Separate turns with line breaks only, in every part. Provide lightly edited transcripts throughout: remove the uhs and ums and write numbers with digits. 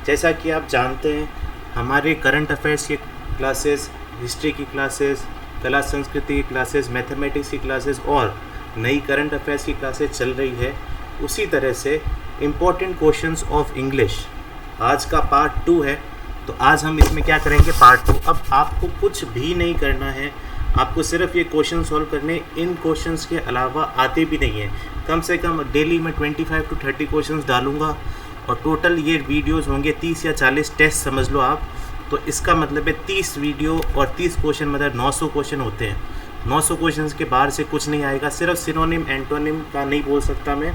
जैसा कि आप जानते हैं हमारे करंट अफेयर्स की क्लासेस, हिस्ट्री की क्लासेस, कला संस्कृति की क्लासेस, मैथमेटिक्स की क्लासेस और नई करंट अफेयर्स की क्लासेस चल रही है। उसी तरह से इम्पोर्टेंट क्वेश्चंस ऑफ इंग्लिश आज का पार्ट 2 है। तो आज हम इसमें क्या करेंगे, पार्ट 2। अब आपको कुछ भी नहीं करना है, आपको सिर्फ ये क्वेश्चन सॉल्व करने। इन क्वेश्चंस के अलावा आते भी नहीं है। कम से कम डेली मैं 25 to 30 क्वेश्चंस डालूंगा और टोटल ये वीडियोस होंगे 30 या 40 टेस्ट समझ लो आप। तो इसका मतलब है 30 वीडियो और 30 क्वेश्चन मतलब 900 क्वेश्चन होते हैं। 900 क्वेश्चंस के बाहर से कुछ नहीं आएगा। सिर्फ सिनोनिम एंटोनिम का नहीं बोल सकता मैं,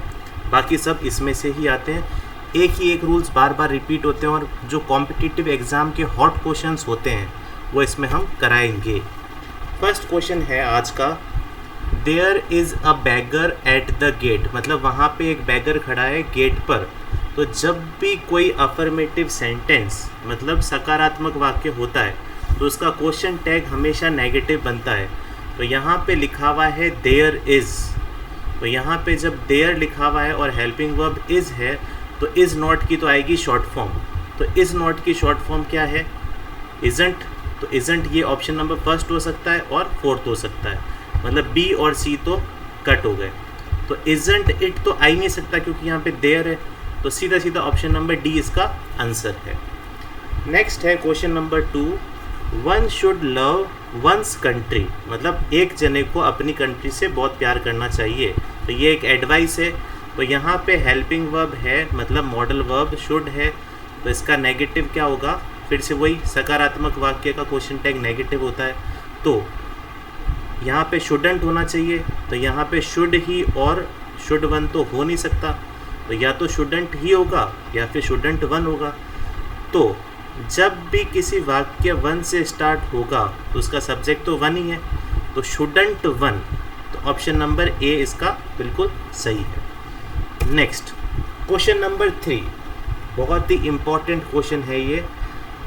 बाकी सब इसमें से ही आते हैं। एक ही एक रूल्स बार बार रिपीट होते हैं और जो कॉम्पिटिटिव एग्ज़ाम के हॉट क्वेश्चंस होते हैं वो इसमें हम कराएंगे। फर्स्ट क्वेश्चन है आज का, there is a beggar at the gate. मतलब वहाँ पे एक बैगर खड़ा है गेट पर। तो जब भी कोई अफर्मेटिव सेंटेंस मतलब सकारात्मक वाक्य होता है तो उसका क्वेश्चन टैग हमेशा नेगेटिव बनता है। तो यहाँ पे लिखा हुआ है देयर इज़। तो यहाँ पे जब देयर लिखा हुआ है और हेल्पिंग वर्ब इज़ है तो इज़ नॉट की तो आएगी शॉर्ट फॉर्म। तो इज़ नॉट की शॉर्ट फॉर्म क्या है, इज़ंट। तो इज़ंट ये ऑप्शन नंबर फर्स्ट हो सकता है और फोर्थ हो सकता है। मतलब बी और सी तो कट हो गए। तो इज़ंट इट तो आ ही नहीं सकता क्योंकि यहाँ पे देयर है। तो सीधा सीधा ऑप्शन नंबर डी इसका आंसर है। नेक्स्ट है question number 2, one should love one's country. मतलब एक जने को अपनी कंट्री से बहुत प्यार करना चाहिए। तो ये एक एडवाइस है। तो यहाँ पे हेल्पिंग वर्ब है मतलब मॉडल वर्ब शुड है। तो इसका नेगेटिव क्या होगा, फिर से वही सकारात्मक वाक्य का क्वेश्चन टैग नेगेटिव होता है। तो यहाँ पे शुडंट होना चाहिए। तो यहाँ पे शुड ही और शुड वन तो हो नहीं सकता। तो या तो शुडंट ही होगा या फिर शुडंट वन होगा। तो जब भी किसी वाक्य वन से स्टार्ट होगा तो उसका सब्जेक्ट तो वन ही है। तो शुडंट वन। तो ऑप्शन नंबर ए इसका बिल्कुल सही है। नेक्स्ट क्वेश्चन नंबर 3, बहुत ही इम्पॉर्टेंट क्वेश्चन है ये।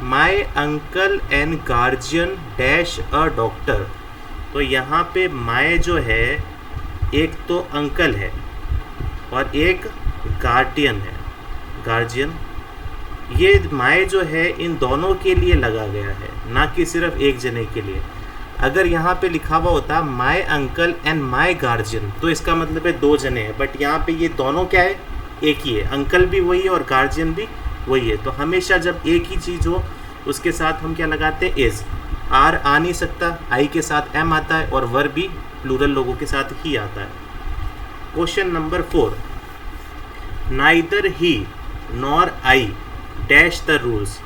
My uncle and guardian dash a doctor. तो यहाँ पे माई जो है एक तो अंकल है और एक गार्डियन है, गार्जियन। ये माई जो है इन दोनों के लिए लगा गया है, ना कि सिर्फ एक जने के लिए। अगर यहाँ पे लिखा हुआ होता my uncle and my guardian तो इसका मतलब है 2 जने हैं। बट यहाँ पे ये दोनों क्या है, एक ही है। अंकल भी वही है और गार्जियन भी वही है। तो हमेशा जब एक ही चीज़ हो उसके साथ हम क्या लगाते हैं, इज़। आर आ नहीं सकता, आई के साथ एम आता है और वर भी प्लूरल लोगों के साथ ही आता है। Question number 4, neither he nor I dash the rules.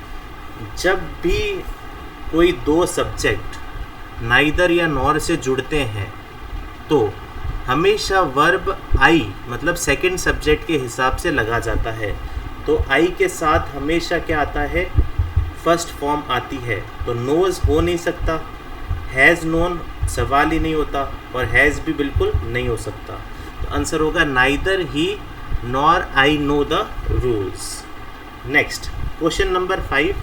जब भी कोई 2 सब्जेक्ट नाइदर या नॉर से जुड़ते हैं तो हमेशा वर्ब आई मतलब सेकंड सब्जेक्ट के हिसाब से लगा जाता है। तो आई के साथ हमेशा क्या आता है, फर्स्ट फॉर्म आती है। तो नोज हो नहीं सकता, हैज़ नोन सवाल ही नहीं होता और हैज़ भी बिल्कुल नहीं हो सकता। तो आंसर होगा neither he nor I know the rules. Next question number 5,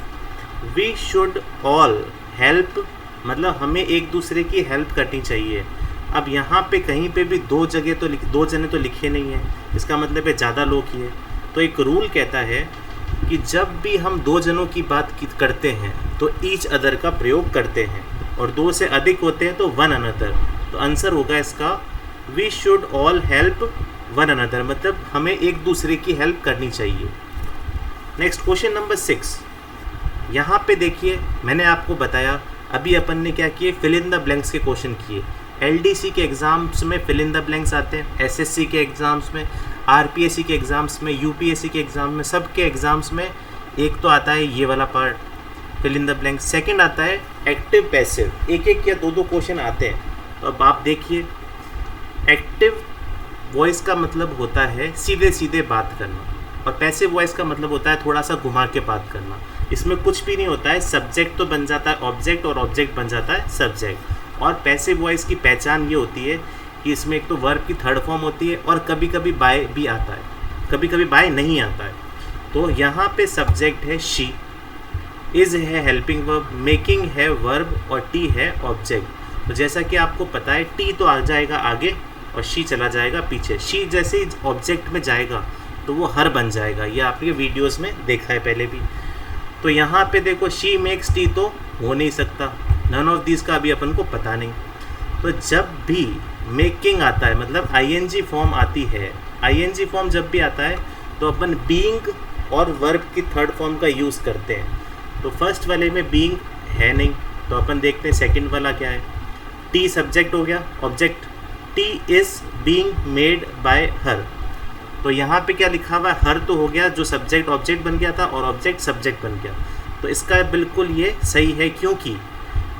we should all help. मतलब हमें एक दूसरे की हेल्प करनी चाहिए। अब यहाँ पे कहीं पे भी 2 जगह तो 2 जने तो लिखे नहीं है, इसका मतलब है ज़्यादा लोग ही है। तो एक रूल कहता है कि जब भी हम 2 जनों की बात करते हैं तो ईच अदर का प्रयोग करते हैं और 2 से अधिक होते हैं तो वन अनदर। तो आंसर होगा इसका we should all help one another. मतलब हमें एक दूसरे की हेल्प करनी चाहिए। नेक्स्ट क्वेश्चन नंबर 6, यहाँ पे देखिए मैंने आपको बताया अभी अपन ने क्या किए, फिल इन द ब्लैंक्स के क्वेश्चन किए। एलडीसी के एग्ज़ाम्स में फिल इन द ब्लैंक्स आते हैं, एसएससी के एग्ज़ाम्स में, आरपीएससी के एग्ज़ाम्स में, यूपीएससी के एग्ज़ाम में, सब के एग्ज़ाम्स में एक तो आता है ये वाला part fill in the blanks. Second आता है एक्टिव पैसिव। एक एक या 2 क्वेश्चन आते हैं। तो अब आप देखिए, एक्टिव वॉइस का मतलब होता है सीधे सीधे बात करना और पैसिव वॉइस का मतलब होता है थोड़ा सा घुमा के बात करना। इसमें कुछ भी नहीं होता है, सब्जेक्ट तो बन जाता है ऑब्जेक्ट और ऑब्जेक्ट बन जाता है सब्जेक्ट। और पैसिव वॉइस की पहचान ये होती है कि इसमें एक तो वर्ब की थर्ड फॉर्म होती है और कभी कभी बाय भी आता है, कभी कभी बाय नहीं आता है। तो यहाँ पे सब्जेक्ट है शी, इज़ है हेल्पिंग वर्ब, मेकिंग है वर्ब और टी है ऑब्जेक्ट। तो जैसा कि आपको पता है टी तो आ जाएगा आगे और शी चला जाएगा पीछे। शी जैसे ही ऑब्जेक्ट में जाएगा तो वो हर बन जाएगा। ये आपने वीडियोस में देखा है पहले भी। तो यहाँ पे देखो शी मेक्स टी तो हो नहीं सकता, नन ऑफ दिस का अभी अपन को पता नहीं। तो जब भी मेकिंग आता है मतलब आईएनजी फॉर्म आती है, आईएनजी फॉर्म जब भी आता है तो अपन बीइंग और वर्ब की थर्ड फॉर्म का यूज़ करते हैं। तो फर्स्ट वाले में बीइंग है नहीं, तो अपन देखते हैं सेकंड वाला क्या है। टी सब्जेक्ट हो गया, object T is being made by हर। तो यहाँ पे क्या लिखा हुआ है, हर तो हो गया, जो सब्जेक्ट ऑब्जेक्ट बन गया था और ऑब्जेक्ट सब्जेक्ट बन गया। तो इसका बिल्कुल ये सही है, क्योंकि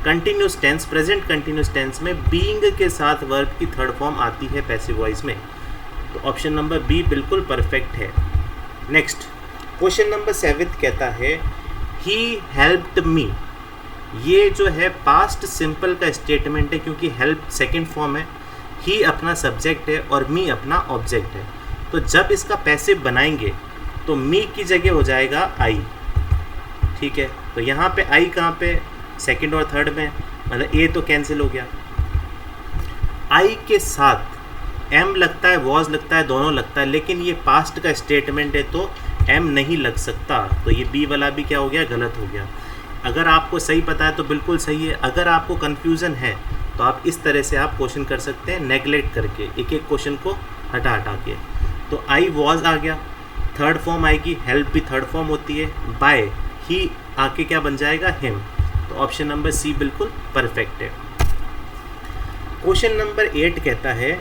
continuous tense, present continuous tense में बीइंग के साथ वर्ब की थर्ड फॉर्म आती है पैसिव वॉइस में। तो ऑप्शन नंबर बी बिल्कुल परफेक्ट है। नेक्स्ट क्वेश्चन नंबर 7 कहता है ही हेल्प्ड मी। ये जो है पास्ट सिंपल का स्टेटमेंट है, क्योंकि हेल्प सेकंड फॉर्म है, ही अपना सब्जेक्ट है और मी अपना ऑब्जेक्ट है। तो जब इसका पैसिव बनाएंगे तो मी की जगह हो जाएगा आई। ठीक है, तो यहाँ पे आई कहाँ पे, सेकंड और थर्ड में, मतलब ए तो कैंसिल हो गया। आई के साथ एम लगता है, वॉज लगता है, दोनों लगता है, लेकिन ये पास्ट का स्टेटमेंट है तो एम नहीं लग सकता। तो ये बी वाला भी क्या हो गया, गलत हो गया। अगर आपको सही पता है तो बिल्कुल सही है, अगर आपको कन्फ्यूज़न है तो आप इस तरह से आप क्वेश्चन कर सकते हैं, नेगलेक्ट करके एक एक क्वेश्चन को हटा हटा के। तो आई वॉज आ गया, थर्ड फॉर्म आएगी, हेल्प भी थर्ड फॉर्म होती है, बाय ही आके क्या बन जाएगा, हिम। तो ऑप्शन नंबर सी बिल्कुल परफेक्ट है। क्वेश्चन नंबर 8 कहता है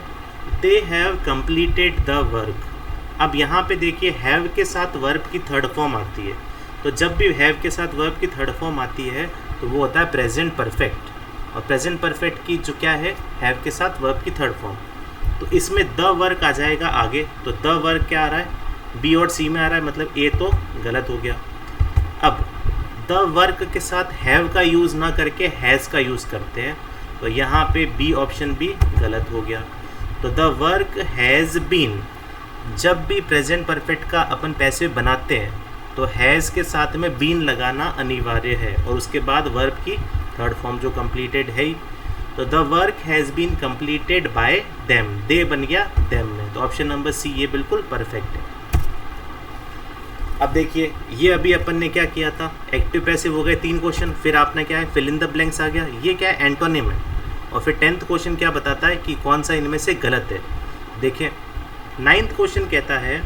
they have completed the work. अब यहाँ पे देखिए हैव के साथ वर्ब की थर्ड फॉर्म आती है, तो जब भी हैव के साथ वर्ब की थर्ड फॉर्म आती है तो वो होता है प्रेजेंट परफेक्ट, और प्रेजेंट परफेक्ट की जो क्या है, हैव के साथ वर्ब की थर्ड फॉर्म। तो इसमें द वर्क आ जाएगा आगे, तो द वर्क क्या आ रहा है, बी और सी में आ रहा है, मतलब ए तो गलत हो गया। अब द वर्क के साथ हैव का यूज़ ना करके हैज़ का यूज़ करते हैं, तो यहाँ पे बी ऑप्शन भी गलत हो गया। तो द वर्क हैज़ बीन, जब भी प्रेजेंट परफेक्ट का अपन पैसिव बनाते हैं तो हैज़ के साथ में बीन लगाना अनिवार्य है, और उसके बाद वर्ब की थर्ड फॉर्म जो कंप्लीटेड है ही। तो the work has been completed by them, they बन गया देम में। तो ऑप्शन नंबर सी ये बिल्कुल परफेक्ट है। अब देखिए ये अभी अपन ने क्या किया था, एक्टिव पैसिव हो गए 3 क्वेश्चन, फिर आपने क्या है, फिल इन द ब्लैंक्स आ गया, ये क्या है, एंटोनिम है। और फिर 10th क्वेश्चन क्या बताता है कि कौन सा इनमें से गलत है। देखिए 9th क्वेश्चन कहता है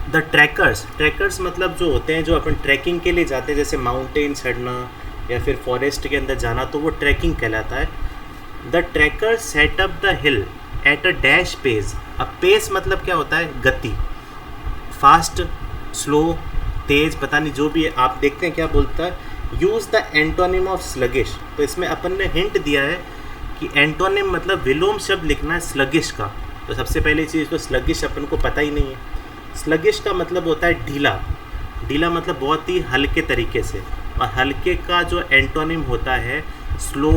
द ट्रैकर्स। ट्रैकर्स मतलब जो होते हैं, जो अपन ट्रैकिंग के लिए जाते हैं, जैसे माउंटेन चढ़ना या फिर फॉरेस्ट के अंदर जाना, तो वो ट्रैकिंग कहलाता है। The trekker set up the hill at a dash pace. अब पेस मतलब क्या होता है, गति, फास्ट, स्लो, तेज, पता नहीं, जो भी है। आप देखते हैं क्या बोलता है, use the antonym of sluggish. तो इसमें अपन ने हिंट दिया है कि एंटोनिम मतलब विलोम शब्द लिखना है स्लगिश का। तो सबसे पहली चीज़ तो स्लगिश अपन को पता ही नहीं है। स्लगिश का मतलब होता है ढीला, ढीला मतलब बहुत ही हल्के तरीके से, और हल्के का जो एंटोनिम होता है, स्लो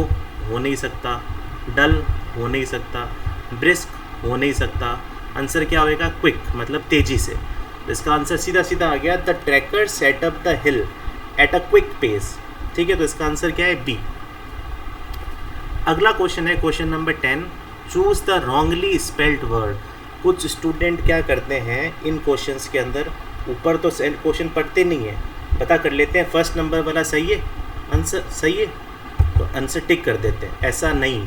हो नहीं सकता, डल हो नहीं सकता, ब्रिस्क हो नहीं सकता। आंसर क्या होएगा, क्विक मतलब तेज़ी से। तो इसका आंसर सीधा सीधा आ गया, the trekker set up the hill at a quick pace. ठीक है, तो इसका आंसर क्या है, बी। अगला क्वेश्चन है question number 10, choose the wrongly spelled word. कुछ स्टूडेंट क्या करते हैं इन क्वेश्चंस के अंदर, ऊपर तो क्वेश्चन पढ़ते नहीं है, पता कर लेते हैं फर्स्ट नंबर वाला सही है, आंसर सही है तो आंसर टिक कर देते हैं। ऐसा नहीं,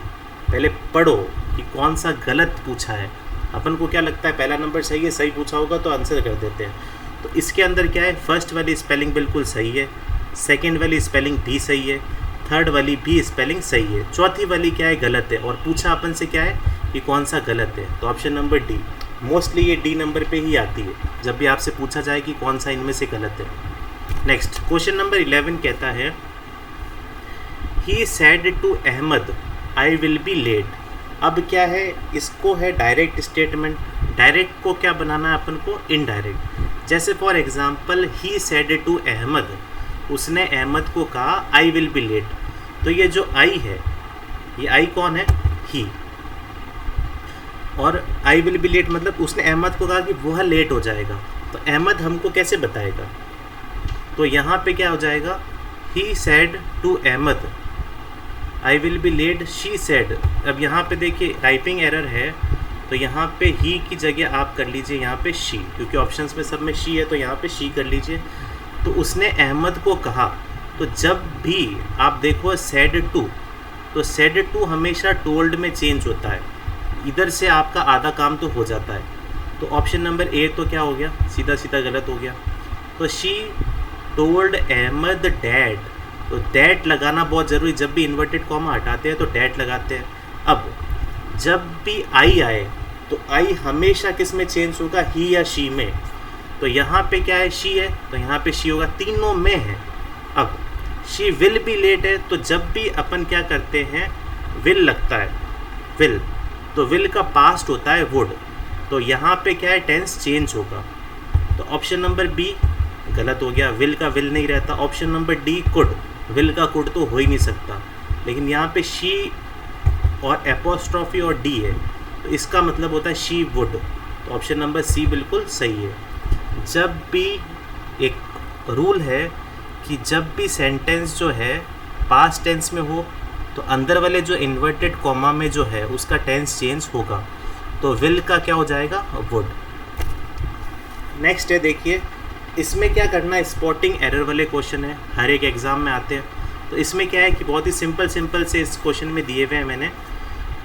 पहले पढ़ो कि कौन सा गलत पूछा है। अपन को क्या लगता है पहला नंबर सही है, सही पूछा होगा तो आंसर कर देते हैं। तो इसके अंदर क्या है, फर्स्ट वाली स्पेलिंग बिल्कुल सही है, सेकेंड वाली स्पेलिंग भी सही है, थर्ड वाली भी स्पेलिंग सही है, चौथी वाली क्या है, गलत है। और पूछा अपन से क्या है कि कौन सा गलत है, तो ऑप्शन नंबर डी। मोस्टली ये डी नंबर पे ही आती है जब भी आपसे पूछा जाए कि कौन सा इनमें से गलत है। नेक्स्ट क्वेश्चन नंबर 11 कहता है he said to Ahmed I will be late. अब क्या है, इसको है डायरेक्ट स्टेटमेंट। डायरेक्ट को क्या बनाना है अपन को, इनडायरेक्ट। जैसे for example he said to Ahmed, उसने अहमद को कहा आई विल बी लेट। तो ये जो आई है, ये आई कौन है, ही। और आई विल बी लेट मतलब उसने अहमद को कहा कि वह लेट हो जाएगा, तो अहमद हमको कैसे बताएगा। तो यहाँ पे क्या हो जाएगा, he said to Ahmed I will be late, she said. अब यहाँ पे देखिए टाइपिंग एरर है, तो यहाँ पे ही की जगह आप कर लीजिए यहाँ पे शी, क्योंकि ऑप्शंस में सब में शी है तो यहाँ पे शी कर लीजिए। तो उसने अहमद को कहा, तो जब भी आप देखो सेड टू, तो सेड टू हमेशा टोल्ड में चेंज होता है, इधर से आपका आधा काम तो हो जाता है। तो ऑप्शन नंबर ए तो क्या हो गया, सीधा सीधा गलत हो गया। तो शी टोल्ड अहमद डैड, तो डैड लगाना बहुत ज़रूरी, जब भी इन्वर्टेड कॉमा हटाते हैं तो डैड लगाते हैं। अब जब भी आई आए तो आई हमेशा किस में चेंज होगा, ही या शी में। तो यहाँ पे क्या है, शी है, तो यहाँ पे शी होगा, तीनों में है। अब शी विल बी लेट है, तो जब भी अपन क्या करते हैं विल लगता है, विल, तो विल का पास्ट होता है वुड, तो यहाँ पे क्या है टेंस चेंज होगा। तो ऑप्शन नंबर बी गलत हो गया, विल का विल नहीं रहता। Option number D could, will का कुड तो हो ही नहीं सकता, लेकिन यहाँ पे शी और एपोस्ट्रॉफी और डी है, तो इसका मतलब होता है शी वुड। तो ऑप्शन नंबर सी बिल्कुल सही है। जब भी एक रूल है कि जब भी सेंटेंस जो है पास्ट टेंस में हो तो अंदर वाले जो इन्वर्टेड कॉमा में जो है उसका टेंस चेंज होगा, तो विल का क्या हो जाएगा, वुड। नेक्स्ट है, देखिए इसमें क्या करना है, स्पॉटिंग एरर वाले क्वेश्चन है, हर एक एग्ज़ाम में आते हैं। तो इसमें क्या है कि बहुत ही सिंपल से इस क्वेश्चन में दिए हुए हैं मैंने।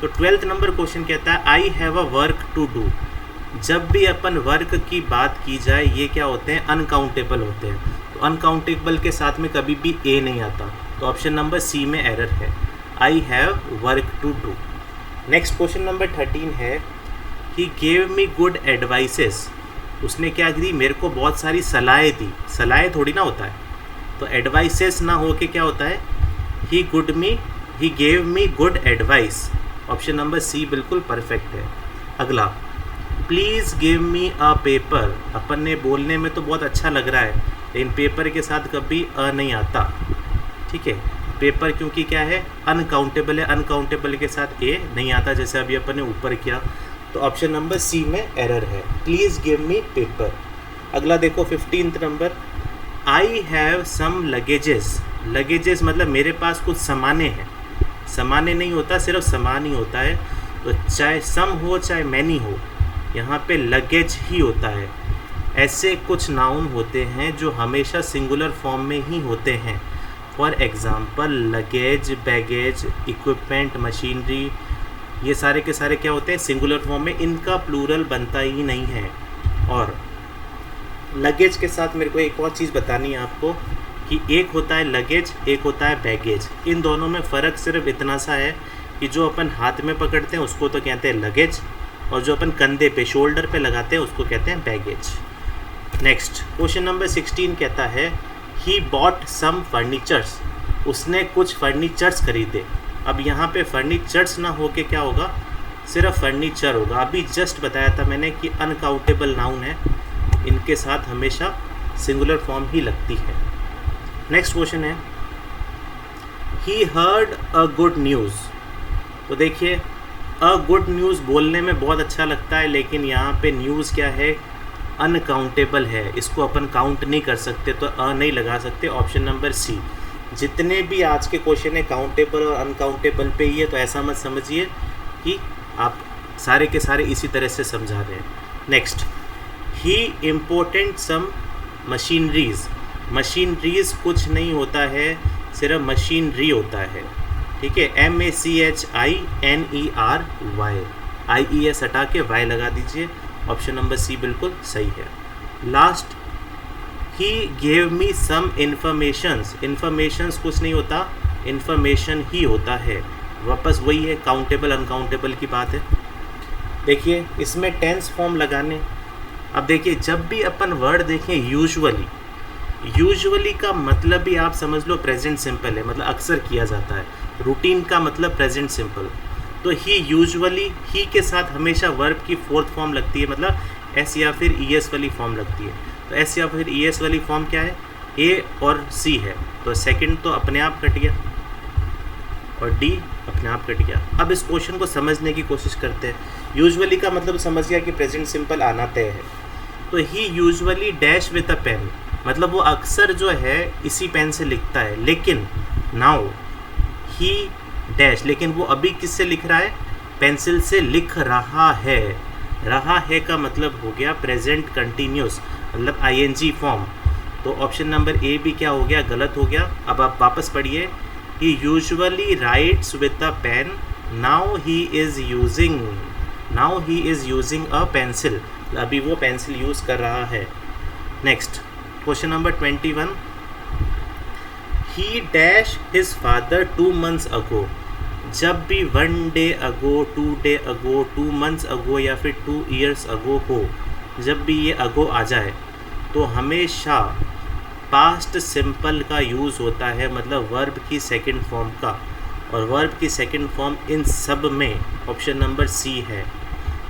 तो 12th नंबर क्वेश्चन कहता है I have a work to do. जब भी अपन वर्क की बात की जाए ये क्या होते हैं, अनकाउंटेबल होते हैं, तो अनकाउंटेबल के साथ में कभी भी ए नहीं आता, तो ऑप्शन नंबर सी में एरर है, I have work to do. Next question number 13 है, he gave me good advices. उसने क्या दी, मेरे को बहुत सारी सलाहें दी, सलाहें थोड़ी ना होता है, तो एडवाइसेस ना हो के क्या होता है, he gave me good advice. Option number C बिल्कुल परफेक्ट है। अगला, please give me a paper. अपन ने बोलने में तो बहुत अच्छा लग रहा है, लेकिन पेपर के साथ कभी अ नहीं आता, ठीक है। पेपर क्योंकि क्या है, अनकाउंटेबल है, अनकाउंटेबल के साथ ए नहीं आता, जैसे अभी अपन ने ऊपर किया, तो ऑप्शन नंबर सी में एरर है, प्लीज़ गिव मी पेपर। अगला देखो 15th number, I have some luggages. Luggages मतलब मेरे पास कुछ सामाने हैं, सामाने नहीं होता, सिर्फ सामान ही होता है, तो चाहे सम हो चाहे मैनी हो, यहाँ पे लगेज ही होता है। ऐसे कुछ नाउन होते हैं जो हमेशा सिंगुलर फॉर्म में ही होते हैं, for example luggage, baggage, equipment, machinery, ये सारे के सारे क्या होते हैं, सिंगुलर फॉर्म में, इनका प्लूरल बनता ही नहीं है। और लगेज के साथ मेरे को एक और चीज़ बतानी है आपको कि एक होता है लगेज, एक होता है बैगेज। इन दोनों में फ़र्क सिर्फ इतना सा है कि जो अपन हाथ में पकड़ते हैं उसको तो कहते हैं लगेज, और जो अपन कंधे पे, शोल्डर पे लगाते हैं उसको कहते हैं बैगेज। नेक्स्ट क्वेश्चन नंबर 16 कहता है, ही बॉट सम फर्नीचर्स। उसने कुछ फर्नीचर्स खरीदे। अब यहाँ पे फर्नीचर्स ना हो के क्या होगा, सिर्फ फर्नीचर होगा। अभी जस्ट बताया था मैंने कि अनकाउंटेबल नाउन है, इनके साथ हमेशा सिंगुलर फॉर्म ही लगती है। नेक्स्ट क्वेश्चन है, he heard a good news. तो देखिए अ गुड न्यूज़ बोलने में बहुत अच्छा लगता है, लेकिन यहाँ पे न्यूज़ क्या है, अनकाउंटेबल है, इसको अपन काउंट नहीं कर सकते, तो अ नहीं लगा सकते। Option number C. जितने भी आज के क्वेश्चन है काउंटेबल और अनकाउंटेबल पे ही है, तो ऐसा मत समझिए कि आप सारे के सारे इसी तरह से समझा रहे हैं। नेक्स्ट, ही इम्पोर्टेंट सम मशीनरीज। मशीनरीज कुछ नहीं होता है, सिर्फ मशीनरी होता है, ठीक है। MACHINERY, IES हटा के Y लगा दीजिए। ऑप्शन नंबर सी बिल्कुल सही है। Last, he gave me some informations. Informations कुछ नहीं होता, इन्फॉर्मेशन ही होता है, वापस वही है, काउंटेबल अनकाउंटेबल की बात है। देखिए इसमें टेंस फॉर्म लगाने, अब देखिए जब भी अपन वर्ड देखें यूजुअली, यूजुअली का मतलब भी आप समझ लो प्रेजेंट सिंपल है, मतलब अक्सर किया जाता है। रूटीन का मतलब प्रेजेंट सिंपल। तो ही यूजुअली, ही के साथ हमेशा वर्ब की फोर्थ फॉर्म लगती है, मतलब एस या फिर ES वाली फॉर्म लगती है। तो एस या फिर ES वाली फॉर्म क्या है, ए और सी है, तो सेकंड तो अपने आप कट गया और डी अपने आप कट गया। अब इस क्वेश्चन को समझने की कोशिश करते हैं। यूजुअली का मतलब समझ गया कि प्रेजेंट सिंपल आना तय है। तो he usually dash with a pen, मतलब वो अक्सर जो है इसी पेन से लिखता है, लेकिन नाउ ही डैश, लेकिन वो अभी किससे लिख रहा है, पेंसिल से लिख रहा है। रहा है का मतलब हो गया प्रेजेंट कंटिन्यूस, मतलब आईएनजी फॉर्म। तो ऑप्शन नंबर ए भी क्या हो गया, गलत हो गया। अब आप वापस पढ़िए, he usually writes with a pen, now he is using a pencil, अभी वो पेंसिल यूज़ कर रहा है। Next question number 21, he dash his father 2 months ago. जब भी 1 day अगो, 2 day अगो, 2 months अगो या फिर 2 years अगो हो, जब भी ये अगो आ जाए तो हमेशा पास्ट सिंपल का यूज़ होता है, मतलब वर्ब की सेकंड फॉर्म का। और वर्ब की सेकंड फॉर्म इन सब में ऑप्शन नंबर सी है।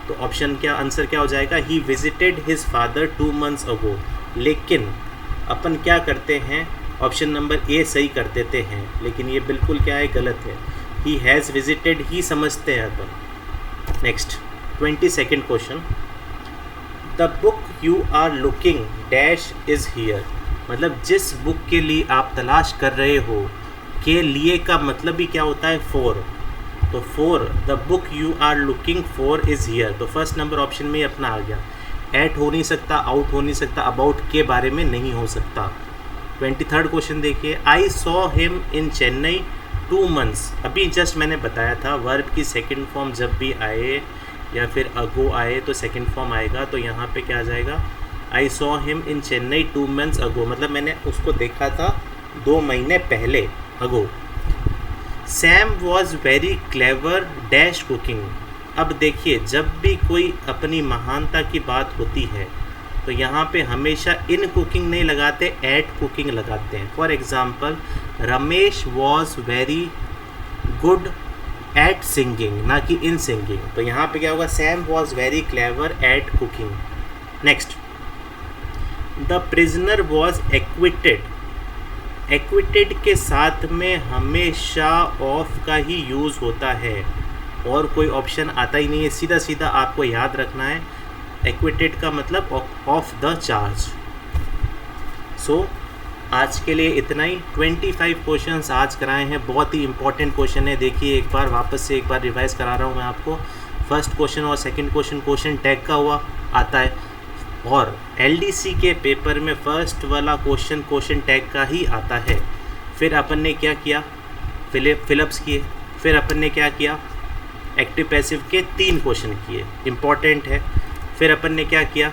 तो ऑप्शन क्या, आंसर क्या हो जाएगा, he visited his father 2 months अगो। लेकिन अपन क्या करते हैं, ऑप्शन नंबर ए सही कर देते हैं, लेकिन ये बिल्कुल क्या है, गलत है। ही हैज़ विजिटेड ही समझते हैं अपन। Next 22nd question, the book you are looking dash is here. मतलब जिस बुक के लिए आप तलाश कर रहे हो के लिए का मतलब ही क्या होता है, फॉर। तो for the book you are looking for is here, तो फर्स्ट नंबर ऑप्शन में ही अपना आ गया। एट हो नहीं सकता, आउट हो नहीं सकता, अबाउट के बारे में नहीं हो सकता। 23rd क्वेश्चन देखिए, आई saw him in Chennai 2 months। अभी जस्ट मैंने बताया था वर्ब की सेकंड फॉर्म जब भी आए या फिर अगो आए तो सेकंड फॉर्म आएगा। तो यहाँ पे क्या आ जाएगा, I saw him in Chennai 2 months ago, मतलब मैंने उसको देखा था 2 महीने पहले, ago. Sam was very clever dash cooking. अब देखिए, जब भी कोई अपनी महानता की बात होती है तो यहाँ पे हमेशा इन कुकिंग नहीं लगाते, एट कुकिंग लगाते हैं। For example, Ramesh was very good at singing, ना कि इन सिंगिंग। तो यहाँ पे क्या होगा, Sam was very clever at cooking. Next, the prisoner was acquitted. Acquitted के साथ में हमेशा ऑफ का ही यूज़ होता है और कोई ऑप्शन आता ही नहीं है, सीधा सीधा आपको याद रखना है। एक्विटेड का मतलब ऑफ द चार्ज। सो आज के लिए इतना ही। 25 क्वेश्चंस आज कराए हैं, बहुत ही इंपॉर्टेंट क्वेश्चन है। देखिए एक बार वापस से एक बार रिवाइज करा रहा हूँ मैं आपको। फर्स्ट क्वेश्चन और सेकंड क्वेश्चन क्वेश्चन टैग का हुआ आता है, और एलडीसी के पेपर में फर्स्ट वाला क्वेश्चन क्वेश्चन टैग का ही आता है। फिर अपन ने क्या किया, फिलअप्स किए। फिर अपन ने क्या किया, एक्टिव पैसिव के 3 क्वेश्चन किए, इम्पॉर्टेंट है। फिर अपन ने क्या किया,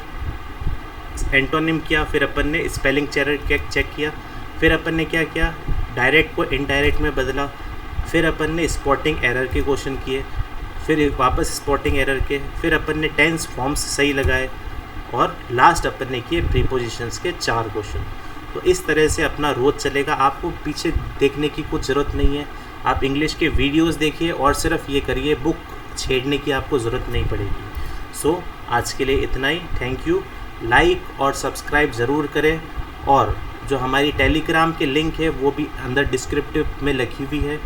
एंटोनिम किया। फिर अपन ने स्पेलिंग चेक किया। फिर अपन ने क्या किया, डायरेक्ट को इनडायरेक्ट में बदला। फिर अपन ने स्पॉटिंग एरर के क्वेश्चन किए, फिर वापस स्पॉटिंग एरर के। फिर अपन ने टेंस फॉर्म्स सही लगाए, और लास्ट अपन ने किए प्रीपोजिशंस के 4 क्वेश्चन। तो इस तरह से अपना रोज़ चलेगा, आपको पीछे देखने की कुछ ज़रूरत नहीं है। आप इंग्लिश के वीडियोस देखिए और सिर्फ ये करिए, बुक छेड़ने की आपको ज़रूरत नहीं पड़ेगी। सो आज के लिए इतना ही। Thank you. लाइक और सब्सक्राइब ज़रूर करें, और जो हमारी टेलीग्राम के लिंक है वो भी अंदर डिस्क्रिप्टिव में लिखी हुई है,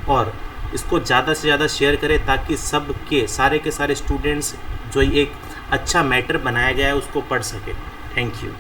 और इसको ज़्यादा से ज़्यादा शेयर करें ताकि सब के सारे स्टूडेंट्स जो एक अच्छा मैटर बनाया गया है उसको पढ़ सके। Thank you.